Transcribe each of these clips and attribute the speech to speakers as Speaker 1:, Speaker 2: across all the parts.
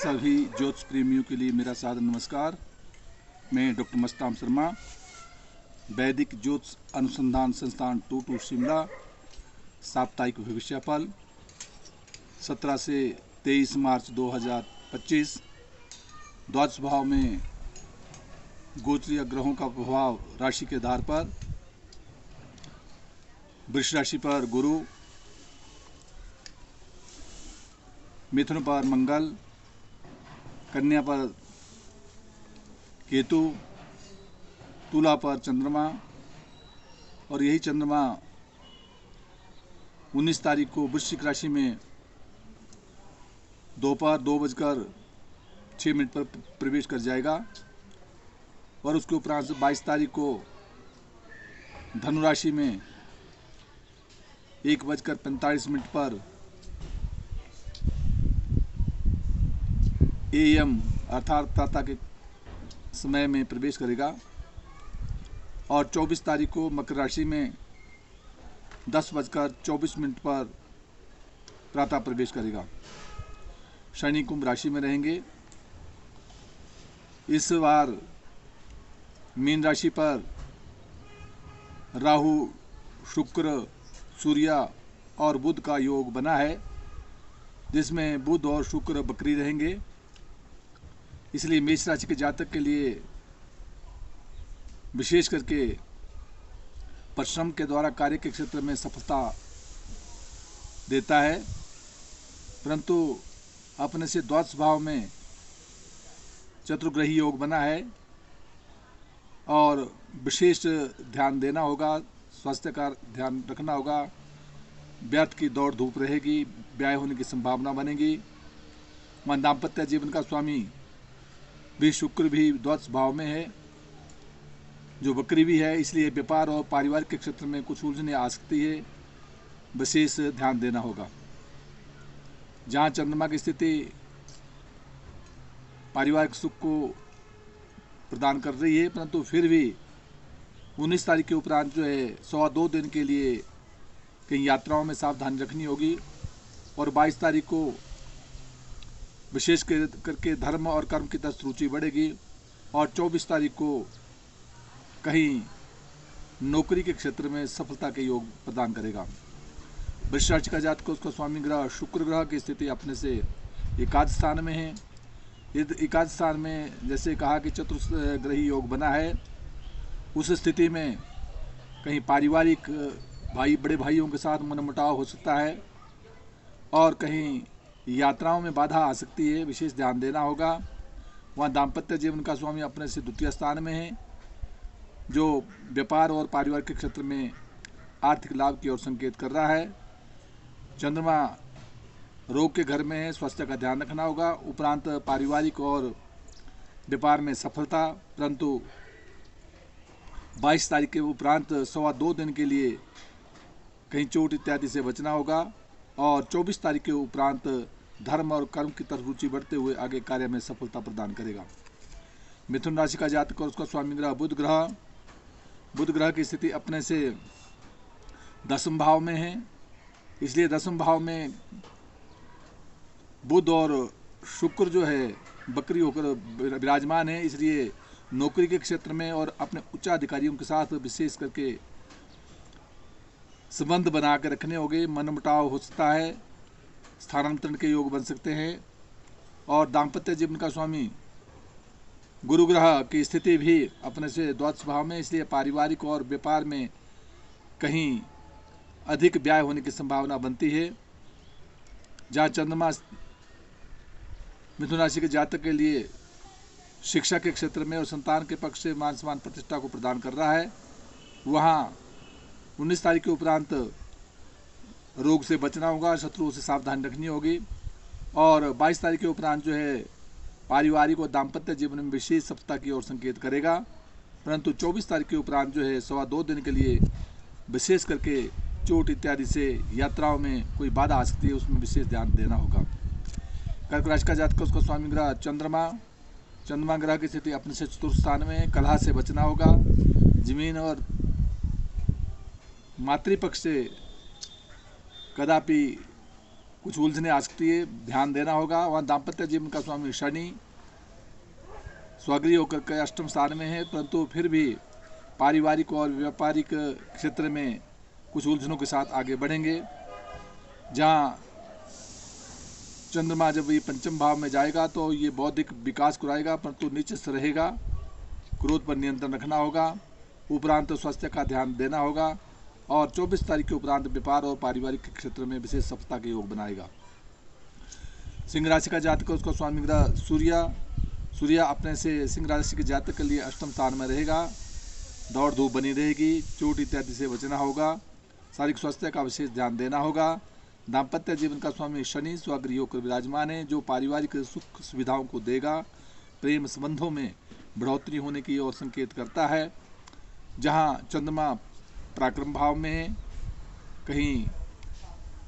Speaker 1: सभी ज्योतिष प्रेमियों के लिए मेरा सादर नमस्कार। मैं डॉक्टर मस्ताम शर्मा, वैदिक ज्योतिष अनुसंधान संस्थान टूटू शिमला। साप्ताहिक भविष्यफल 17 से 23 मार्च 2025। द्वादश भाव में गोचरीय ग्रहों का प्रभाव राशि के आधार पर। वृष राशि पर गुरु, मिथुन पर मंगल, कन्या पर केतु, तुला पर चंद्रमा। और यही चंद्रमा 19 तारीख को वृश्चिक राशि में दोपहर 2:06 पर प्रवेश कर जाएगा और उसके उपरांत 22 तारीख को धनु राशि में 1:45 पर AM अर्थात प्रातः के समय में प्रवेश करेगा और 24 तारीख को मकर राशि में 10:24 पर प्रातः प्रवेश करेगा। शनि कुंभ राशि में रहेंगे। इस बार मीन राशि पर राहु, शुक्र, सूर्य और बुध का योग बना है, जिसमें बुध और शुक्र बकरी रहेंगे। इसलिए मेष राशि के जातक के लिए विशेष करके परिश्रम के द्वारा कार्य के क्षेत्र में सफलता देता है, परंतु अपने से द्वादश भाव में चतुर्ग्रही योग बना है और विशेष ध्यान देना होगा, स्वास्थ्य का ध्यान रखना होगा। व्यर्थ की दौड़ धूप रहेगी, व्यय होने की संभावना बनेगी। वहाँ दाम्पत्य जीवन का स्वामी भी शुक्र भी द्वादश भाव में है, जो बकरी भी है, इसलिए व्यापार और पारिवारिक के क्षेत्र में कुछ उलझने आ सकती है, विशेष ध्यान देना होगा। जहाँ चंद्रमा की स्थिति पारिवारिक सुख को प्रदान कर रही है, परंतु फिर भी 19 तारीख के उपरांत जो है 1.25 दिन के लिए कहीं यात्राओं में सावधानी रखनी होगी और 22 तारीख को विशेष करके धर्म और कर्म की तरफ रुचि बढ़ेगी और 24 तारीख को कहीं नौकरी के क्षेत्र में सफलता के योग प्रदान करेगा। वृष राशि का जातक को उसका स्वामी ग्रह शुक्र ग्रह की स्थिति अपने से एकादश स्थान में है। एकादश स्थान में जैसे कहा कि चतुर्ग्रही योग बना है, उस स्थिति में कहीं पारिवारिक बड़े भाइयों के साथ मनमुटाव हो सकता है और कहीं यात्राओं में बाधा आ सकती है, विशेष ध्यान देना होगा। वहाँ दाम्पत्य जीवन का स्वामी अपने से द्वितीय स्थान में है, जो व्यापार और पारिवारिक के क्षेत्र में आर्थिक लाभ की ओर संकेत कर रहा है। चंद्रमा रोग के घर में है, स्वास्थ्य का ध्यान रखना होगा। उपरांत पारिवारिक और व्यापार में सफलता, परंतु 22 तारीख के उपरांत 1.25 दिन के लिए कहीं चोट इत्यादि से बचना होगा और 24 तारीख के उपरांत धर्म और कर्म की तरफ रुचि बढ़ते हुए आगे कार्य में सफलता प्रदान करेगा। मिथुन राशि का जातक और उसका स्वामी ग्रह बुध ग्रह की स्थिति अपने से दसम भाव में है, इसलिए दसम भाव में बुध और शुक्र जो है बकरी होकर विराजमान है, इसलिए नौकरी के क्षेत्र में और अपने उच्चाधिकारियों के साथ विशेष करके संबंध बना के रखने होंगे। मनमुटाव हो सकता है, स्थानांतरण के योग बन सकते हैं और दाम्पत्य जीवन का स्वामी गुरु ग्रह की स्थिति भी अपने से द्वादश भाव में, इसलिए पारिवारिक और व्यापार में कहीं अधिक व्यय होने की संभावना बनती है। जहाँ चंद्रमा मिथुन राशि के जातक के लिए शिक्षा के क्षेत्र में और संतान के पक्ष से मान सम्मान प्रतिष्ठा को प्रदान कर रहा है, वहाँ 19 तारीख के उपरांत रोग से बचना होगा, शत्रुओं से सावधानी रखनी होगी और 22 तारीख के उपरांत जो है पारिवारिक और दाम्पत्य जीवन में विशेष सफलता की ओर संकेत करेगा, परंतु 24 तारीख के उपरांत जो है 1.25 दिन के लिए विशेष करके चोट इत्यादि से यात्राओं में कोई बाधा आ सकती है, उसमें विशेष ध्यान देना होगा। कर्क राशि का जातक उसका स्वामी ग्रह चंद्रमा ग्रह की स्थिति अपने से चतुर्थ स्थान में, कलह से बचना होगा। जमीन और मातृपक्ष से कदापि कुछ उलझने आ सकती है, ध्यान देना होगा। वहाँ दाम्पत्य जीवन का स्वामी शनि स्वगृह होकर के अष्टम स्थान में है, परंतु फिर भी पारिवारिक और व्यापारिक क्षेत्र में कुछ उलझनों के साथ आगे बढ़ेंगे। जहाँ चंद्रमा जब ये पंचम भाव में जाएगा तो ये बौद्धिक विकास कराएगा, परंतु नीचे रहेगा। क्रोध पर नियंत्रण रखना होगा। उपरांत स्वास्थ्य का ध्यान देना होगा और 24 तारीख के उपरांत व्यापार और पारिवारिक क्षेत्र में विशेष सफलता के योग बनाएगा। सिंह राशि का जातक, उसका स्वामी ग्रह सूर्य अपने से सिंह राशि के जातक के लिए अष्टम स्थान में रहेगा। दौड़ धूप बनी रहेगी, चोट इत्यादि से बचना होगा। शारीरिक स्वास्थ्य का विशेष ध्यान देना होगा। दाम्पत्य जीवन का स्वामी शनि स्वगृह होकर विराजमान है, जो पारिवारिक सुख सुविधाओं को देगा। प्रेम संबंधों में बढ़ोतरी होने की ओर संकेत करता है। जहां चंद्रमा पराक्रम भाव में है, कहीं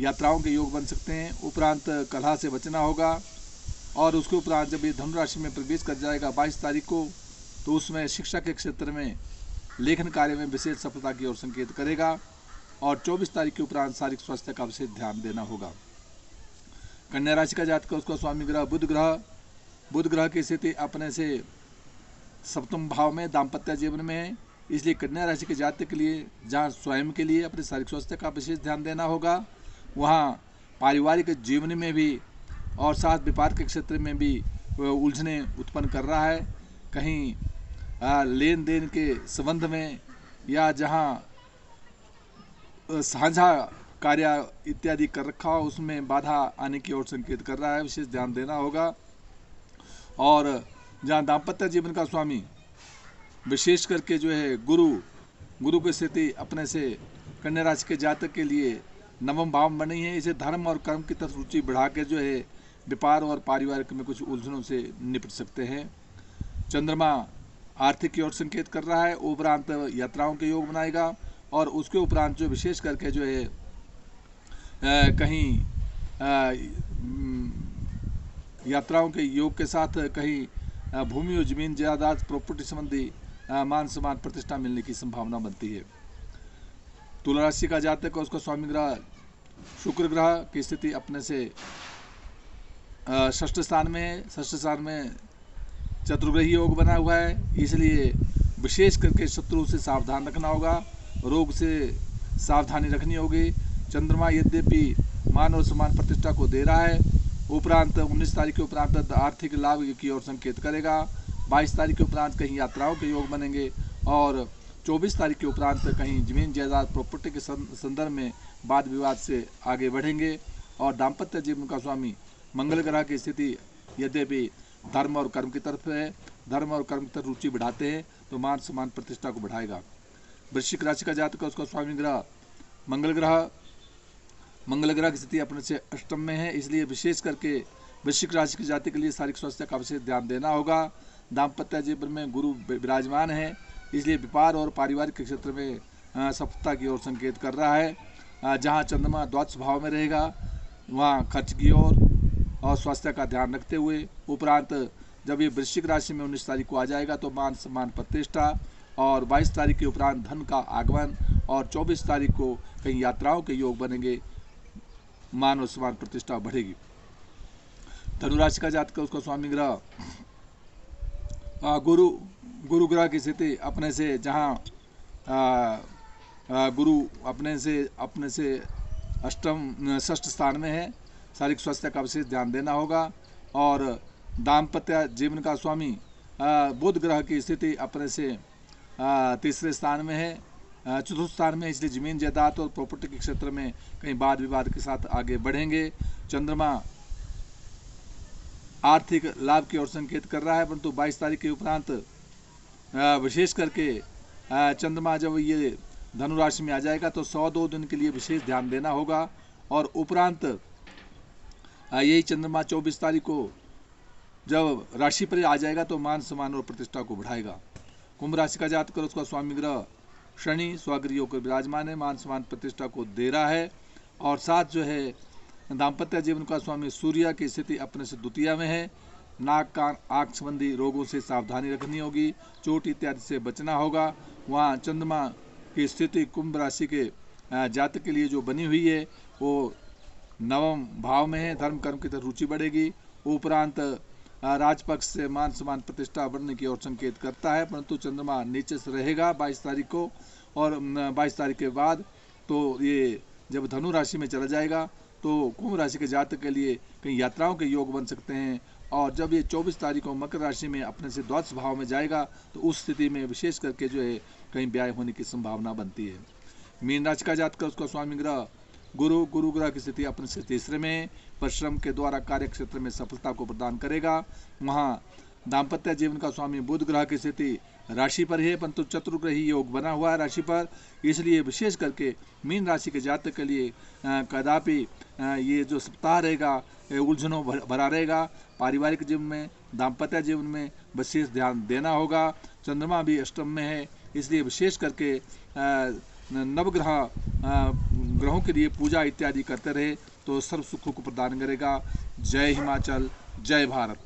Speaker 1: यात्राओं के योग बन सकते हैं। उपरांत कलह से बचना होगा और उसके उपरांत जब ये धनु राशि में प्रवेश कर जाएगा 22 तारीख को, तो उसमें शिक्षा के क्षेत्र में लेखन कार्य में विशेष सफलता की ओर संकेत करेगा। और 24 तारीख के उपरांत शारीरिक स्वास्थ्य का विशेष ध्यान देना होगा। कन्या राशि का जातक, उसका स्वामी ग्रह बुध ग्रह की स्थिति अपने से सप्तम भाव में दाम्पत्य जीवन में है, इसलिए कन्या राशि के जातक के लिए जहाँ स्वयं के लिए अपने शारीरिक स्वास्थ्य का विशेष ध्यान देना होगा, वहाँ पारिवारिक जीवन में भी और साथ व्यापार के क्षेत्र में भी उलझने उत्पन्न कर रहा है। कहीं लेन देन के संबंध में या जहाँ साझा कार्य इत्यादि कर रखा हो उसमें बाधा आने की ओर संकेत कर रहा है, विशेष ध्यान देना होगा। और जहाँ दाम्पत्य जीवन का स्वामी विशेष करके जो है गुरु की स्थिति अपने से कन्या राशि के जातक के लिए नवम भाव में बनी है, इसे धर्म और कर्म की तरफ रुचि बढ़ा के जो है व्यापार और पारिवारिक में कुछ उलझनों से निपट सकते हैं। चंद्रमा आर्थिक की ओर संकेत कर रहा है, उपरांत यात्राओं के योग बनाएगा और उसके उपरांत जो विशेष करके जो है कहीं यात्राओं के योग के साथ कहीं भूमि और जमीन जायदाद प्रॉपर्टी संबंधी मान सम्मान प्रतिष्ठा मिलने की संभावना बनती है। तुला राशि का जातक है, उसका स्वामी ग्रह शुक्र ग्रह की स्थिति अपने से षष्ठ स्थान में है। षष्ठ स्थान में चतुर्ग्रही योग बना हुआ है, इसलिए विशेष करके शत्रुओं से सावधान रखना होगा, रोग से सावधानी रखनी होगी। चंद्रमा यद्यपि मान और सम्मान प्रतिष्ठा को दे रहा है, उपरांत 19 तारीख के उपरांत आर्थिक लाभ की ओर संकेत करेगा। 22 तारीख के उपरांत कहीं यात्राओं के योग बनेंगे और 24 तारीख के उपरांत कहीं जमीन जायदाद प्रॉपर्टी के संदर्भ में वाद विवाद से आगे बढ़ेंगे। और दाम्पत्य जीवन का स्वामी मंगल ग्रह की स्थिति यद्यपि धर्म और कर्म की तरफ है, धर्म और कर्म की तरफ रुचि बढ़ाते हैं तो मान सम्मान प्रतिष्ठा को बढ़ाएगा। वृश्चिक राशि का जातक है, उसका स्वामी ग्रह मंगल ग्रह की स्थिति अपने से अष्टम में है, इसलिए विशेष करके वृश्चिक राशि के जातक के लिए शारीरिक स्वास्थ्य का विशेष ध्यान देना होगा। दाम्पत्य जीवन में गुरु विराजमान है, इसलिए व्यापार और पारिवारिक के क्षेत्र में सफलता की ओर संकेत कर रहा है। जहां चंद्रमा द्वादश भाव में रहेगा वहां खर्च की ओर और स्वास्थ्य का ध्यान रखते हुए, उपरांत जब ये वृश्चिक राशि में 19 तारीख को आ जाएगा तो मान सम्मान प्रतिष्ठा और 22 तारीख के उपरांत धन का आगमन और 24 तारीख को कहीं यात्राओं के योग बनेंगे, मान और सम्मान प्रतिष्ठा बढ़ेगी। धनु राशि का जातक, उसका स्वामी ग्रह गुरु ग्रह की स्थिति अपने से जहाँ गुरु अपने से अष्टम षष्ठ स्थान में है, शारीरिक स्वास्थ्य का विशेष ध्यान देना होगा। और दाम्पत्य जीवन का स्वामी बुध ग्रह की स्थिति अपने से तीसरे स्थान में है, चतुर्थ स्थान में, इसलिए जमीन जायदाद और प्रॉपर्टी के क्षेत्र में कहीं वाद विवाद के साथ आगे बढ़ेंगे। चंद्रमा आर्थिक लाभ की ओर संकेत कर रहा है, परंतु 22 तारीख के उपरांत विशेष करके चंद्रमा जब ये धनु राशि में आ जाएगा तो 102 दिन के लिए विशेष ध्यान देना होगा। और उपरांत यही चंद्रमा 24 तारीख को जब राशि पर आ जाएगा तो मान सम्मान और प्रतिष्ठा को बढ़ाएगा। कुंभ राशि का जातक, उसका स्वामी ग्रह शनि स्वगृह होकर विराजमान है, मान सम्मान प्रतिष्ठा को दे रहा है। और साथ जो है दाम्पत्य जीवन का स्वामी सूर्य की स्थिति अपने से द्वितीय में है, नाक कान आँख संबंधी रोगों से सावधानी रखनी होगी, चोट इत्यादि से बचना होगा। वहाँ चंद्रमा की स्थिति कुंभ राशि के जातक के लिए जो बनी हुई है वो नवम भाव में है, धर्म कर्म की तरफ रुचि बढ़ेगी। उपरांत राजपक्ष से मान सम्मान प्रतिष्ठा बढ़ने की ओर संकेत करता है, परंतु चंद्रमा नीचे से रहेगा 22 तारीख को, और 22 तारीख के बाद तो ये जब धनु राशि में चला जाएगा तो कुंभ राशि के जातक के लिए कई यात्राओं के योग बन सकते हैं। और जब ये 24 तारीख को मकर राशि में अपने से द्वादश भाव में जाएगा तो उस स्थिति में विशेष करके जो है कहीं व्यय होने की संभावना बनती है। मीन राशि का जातक, उसका स्वामी ग्रह गुरु ग्रह की स्थिति अपने से तीसरे में, परिश्रम के द्वारा कार्य क्षेत्र में सफलता को प्रदान करेगा। वहाँ दाम्पत्य जीवन का स्वामी बुध ग्रह की स्थिति राशि पर है, परंतु चतुर्ग्रही योग बना हुआ है राशि पर, इसलिए विशेष करके मीन राशि के जातक के लिए कदापि ये जो सप्ताह रहेगा उलझनों भरा रहेगा। पारिवारिक जीवन में, दाम्पत्य जीवन में विशेष ध्यान देना होगा। चंद्रमा भी अष्टम में है, इसलिए विशेष करके ग्रहों के लिए पूजा इत्यादि करते रहे तो सर्व सुखों को प्रदान करेगा। जय हिमाचल, जय भारत।